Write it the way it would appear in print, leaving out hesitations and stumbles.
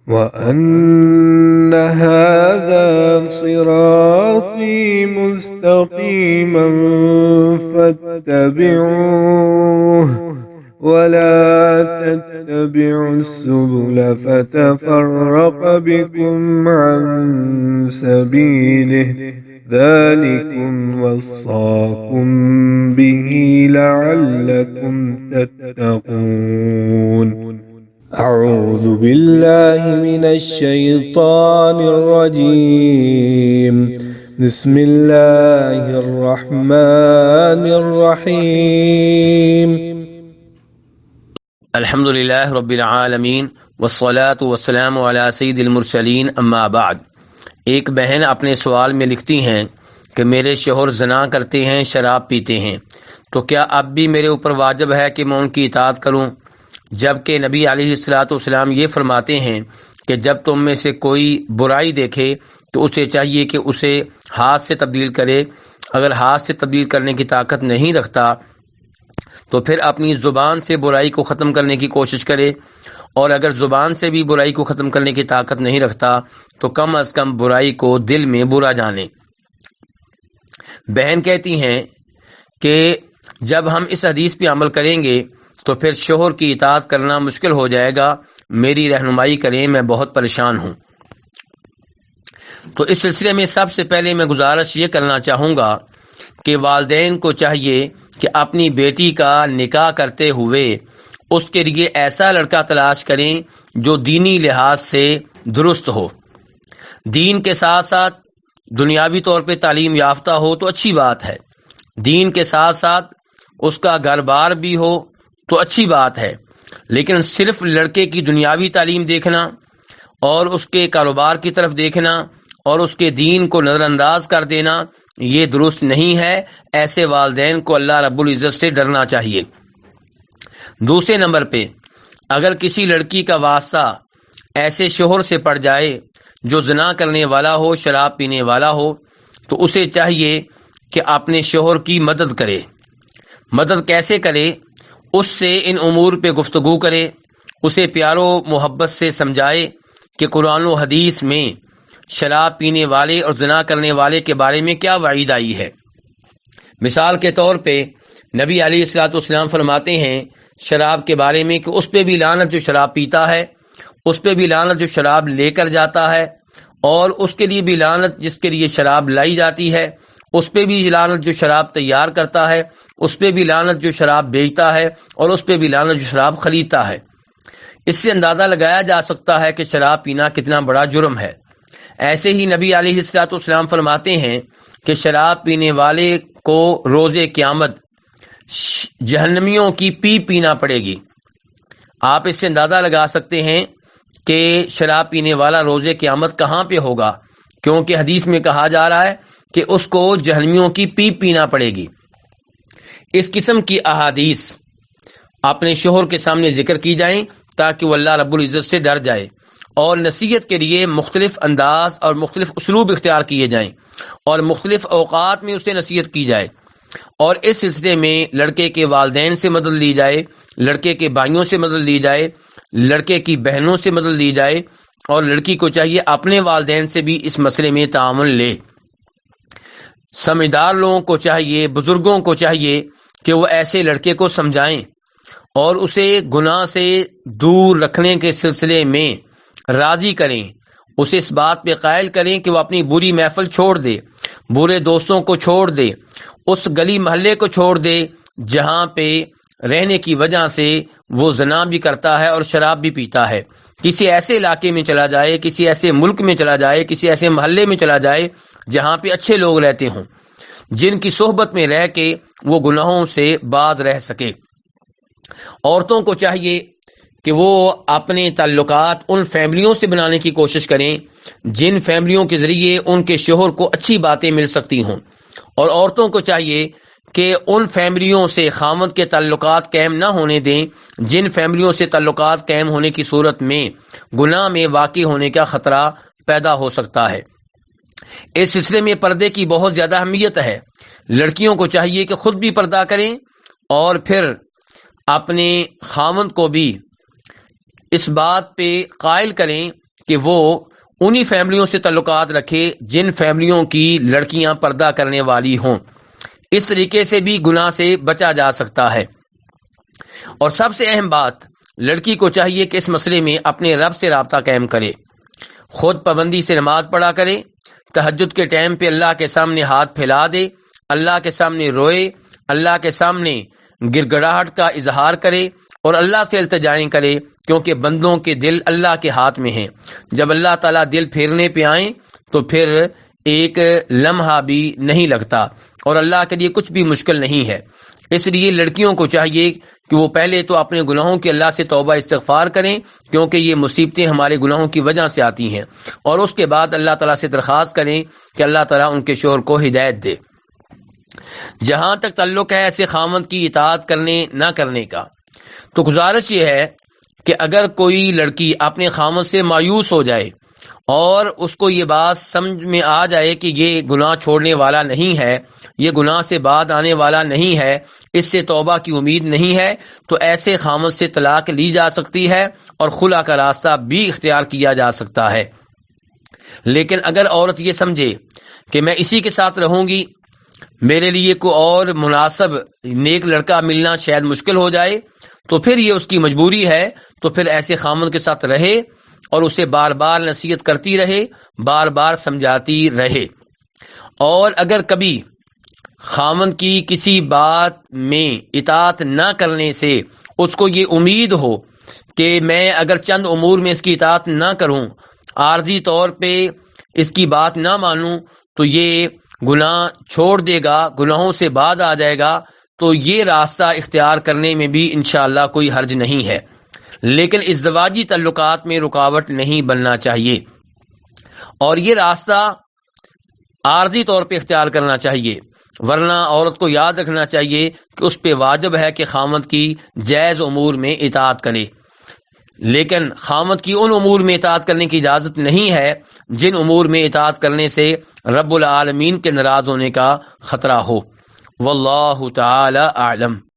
وأن هذا صراطي مستقيما فاتبعوه ولا تتبعوا السبل فتفرق بكم عن سبيله ذلكم وصاكم به لعلكم تتقون. أعوذ بالله من الشيطان الرجيم. بسم الله الرحمن الرحيم. الحمد للہ رب العالمین والصلاة والسلام علی سید المرسلین اما بعد۔ ایک بہن اپنے سوال میں لکھتی ہیں کہ میرے شوہر زنا کرتے ہیں، شراب پیتے ہیں، تو کیا اب بھی میرے اوپر واجب ہے کہ میں ان کی اطاعت کروں، جبکہ نبی علیہ السلام یہ فرماتے ہیں کہ جب تم میں سے کوئی برائی دیکھے تو اسے چاہیے کہ اسے ہاتھ سے تبدیل کرے، اگر ہاتھ سے تبدیل کرنے کی طاقت نہیں رکھتا تو پھر اپنی زبان سے برائی کو ختم کرنے کی کوشش کرے، اور اگر زبان سے بھی برائی کو ختم کرنے کی طاقت نہیں رکھتا تو کم از کم برائی کو دل میں برا جانے۔ بہن کہتی ہیں کہ جب ہم اس حدیث پہ عمل کریں گے تو پھر شوہر کی اطاعت کرنا مشکل ہو جائے گا، میری رہنمائی کریں، میں بہت پریشان ہوں۔ تو اس سلسلے میں سب سے پہلے میں گزارش یہ کرنا چاہوں گا کہ والدین کو چاہیے کہ اپنی بیٹی کا نکاح کرتے ہوئے اس کے لیے ایسا لڑکا تلاش کریں جو دینی لحاظ سے درست ہو، دین کے ساتھ ساتھ دنیاوی طور پہ تعلیم یافتہ ہو تو اچھی بات ہے، دین کے ساتھ ساتھ اس کا گھر بار بھی ہو تو اچھی بات ہے، لیکن صرف لڑکے کی دنیاوی تعلیم دیکھنا اور اس کے کاروبار کی طرف دیکھنا اور اس کے دین کو نظر انداز کر دینا یہ درست نہیں ہے۔ ایسے والدین کو اللہ رب العزت سے ڈرنا چاہیے۔ دوسرے نمبر پہ اگر کسی لڑکی کا واسطہ ایسے شوہر سے پڑ جائے جو زنا کرنے والا ہو، شراب پینے والا ہو، تو اسے چاہیے کہ اپنے شوہر کی مدد کرے۔ مدد کیسے کرے؟ اس سے ان امور پہ گفتگو کرے، اسے پیار و محبت سے سمجھائے کہ قرآن و حدیث میں شراب پینے والے اور زنا کرنے والے کے بارے میں کیا وعید آئی ہے۔ مثال کے طور پہ نبی علیہ السلام فرماتے ہیں شراب کے بارے میں کہ اس پہ بھی لعنت جو شراب پیتا ہے، اس پہ بھی لعنت جو شراب لے کر جاتا ہے، اور اس کے لیے بھی لعنت جس کے لیے شراب لائی جاتی ہے، اس پہ بھی لعنت جو شراب تیار کرتا ہے، اس پہ بھی لعنت جو شراب بیچتا ہے، اور اس پہ بھی لعنت جو شراب خریدتا ہے۔ اس سے اندازہ لگایا جا سکتا ہے کہ شراب پینا کتنا بڑا جرم ہے۔ ایسے ہی نبی علیہ السلام فرماتے ہیں کہ شراب پینے والے کو روز قیامت جہنمیوں کی پینا پڑے گی۔ آپ اس سے اندازہ لگا سکتے ہیں کہ شراب پینے والا روز قیامت کہاں پہ ہوگا، کیونکہ حدیث میں کہا جا رہا ہے کہ اس کو جہنمیوں کی پینا پڑے گی۔ اس قسم کی احادیث اپنے شوہر کے سامنے ذکر کی جائیں تاکہ وہ اللہ رب العزت سے ڈر جائے، اور نصیحت کے لیے مختلف انداز اور مختلف اسلوب اختیار کیے جائیں اور مختلف اوقات میں اسے نصیحت کی جائے، اور اس سلسلے میں لڑکے کے والدین سے مدد لی جائے، لڑکے کے بھائیوں سے مدد لی جائے، لڑکے کی بہنوں سے مدد لی جائے، اور لڑکی کو چاہیے اپنے والدین سے بھی اس مسئلے میں تعاون لے۔ سمجھدار لوگوں کو چاہیے، بزرگوں کو چاہیے کہ وہ ایسے لڑکے کو سمجھائیں اور اسے گناہ سے دور رکھنے کے سلسلے میں راضی کریں، اسے اس بات پہ قائل کریں کہ وہ اپنی بری محفل چھوڑ دے، برے دوستوں کو چھوڑ دے، اس گلی محلے کو چھوڑ دے جہاں پہ رہنے کی وجہ سے وہ زنا بھی کرتا ہے اور شراب بھی پیتا ہے۔ کسی ایسے علاقے میں چلا جائے، کسی ایسے ملک میں چلا جائے، کسی ایسے محلے میں چلا جائے جہاں پہ اچھے لوگ رہتے ہوں، جن کی صحبت میں رہ کے وہ گناہوں سے باز رہ سکے۔ عورتوں کو چاہیے کہ وہ اپنے تعلقات ان فیملیوں سے بنانے کی کوشش کریں جن فیملیوں کے ذریعے ان کے شوہر کو اچھی باتیں مل سکتی ہوں، اور عورتوں کو چاہیے کہ ان فیملیوں سے خاوند کے تعلقات قائم نہ ہونے دیں جن فیملیوں سے تعلقات قائم ہونے کی صورت میں گناہ میں واقع ہونے کا خطرہ پیدا ہو سکتا ہے۔ اس سلسلے میں پردے کی بہت زیادہ اہمیت ہے۔ لڑکیوں کو چاہیے کہ خود بھی پردہ کریں اور پھر اپنے خاوند کو بھی اس بات پہ قائل کریں کہ وہ انہی فیملیوں سے تعلقات رکھے جن فیملیوں کی لڑکیاں پردہ کرنے والی ہوں۔ اس طریقے سے بھی گناہ سے بچا جا سکتا ہے۔ اور سب سے اہم بات، لڑکی کو چاہیے کہ اس مسئلے میں اپنے رب سے رابطہ قائم کرے، خود پابندی سے نماز پڑھا کرے، تہجد کے ٹائم پہ اللہ کے سامنے ہاتھ پھیلا دے، اللہ کے سامنے روئے، اللہ کے سامنے گڑ گڑاہٹ کا اظہار کرے اور اللہ سے التجائیں کرے، کیونکہ بندوں کے دل اللہ کے ہاتھ میں ہیں۔ جب اللہ تعالیٰ دل پھیرنے پہ آئیں تو پھر ایک لمحہ بھی نہیں لگتا اور اللہ کے لیے کچھ بھی مشکل نہیں ہے۔ اس لیے لڑکیوں کو چاہیے کہ وہ پہلے تو اپنے گناہوں کے اللہ سے توبہ استغفار کریں، کیونکہ یہ مصیبتیں ہمارے گناہوں کی وجہ سے آتی ہیں، اور اس کے بعد اللہ تعالیٰ سے درخواست کریں کہ اللہ تعالیٰ ان کے شوہر کو ہدایت دے۔ جہاں تک تعلق ہے ایسے خامند کی اطاعت کرنے نہ کرنے کا، تو گزارش یہ ہے کہ اگر کوئی لڑکی اپنے خامند سے مایوس ہو جائے اور اس کو یہ بات سمجھ میں آ جائے کہ یہ گناہ چھوڑنے والا نہیں ہے، یہ گناہ سے بعد آنے والا نہیں ہے، اس سے توبہ کی امید نہیں ہے، تو ایسے خامند سے طلاق لی جا سکتی ہے اور خلا کا راستہ بھی اختیار کیا جا سکتا ہے۔ لیکن اگر عورت یہ سمجھے کہ میں اسی کے ساتھ رہوں گی، میرے لیے کوئی اور مناسب نیک لڑکا ملنا شاید مشکل ہو جائے، تو پھر یہ اس کی مجبوری ہے، تو پھر ایسے خامند کے ساتھ رہے اور اسے بار بار نصیحت کرتی رہے، بار بار سمجھاتی رہے۔ اور اگر کبھی خامند کی کسی بات میں اطاعت نہ کرنے سے اس کو یہ امید ہو کہ میں اگر چند امور میں اس کی اطاعت نہ کروں، عارضی طور پہ اس کی بات نہ مانوں، تو یہ گناہ چھوڑ دے گا، گناہوں سے بعد آ جائے گا، تو یہ راستہ اختیار کرنے میں بھی انشاءاللہ کوئی حرج نہیں ہے، لیکن ازدواجی تعلقات میں رکاوٹ نہیں بننا چاہیے، اور یہ راستہ عارضی طور پہ اختیار کرنا چاہیے، ورنہ عورت کو یاد رکھنا چاہیے کہ اس پہ واجب ہے کہ خامند کی جائز امور میں اطاعت کرے، لیکن خامند کی ان امور میں اطاعت کرنے کی اجازت نہیں ہے جن امور میں اطاعت کرنے سے رب العالمین کے ناراض ہونے کا خطرہ ہو۔ واللہ تعالی اعلم۔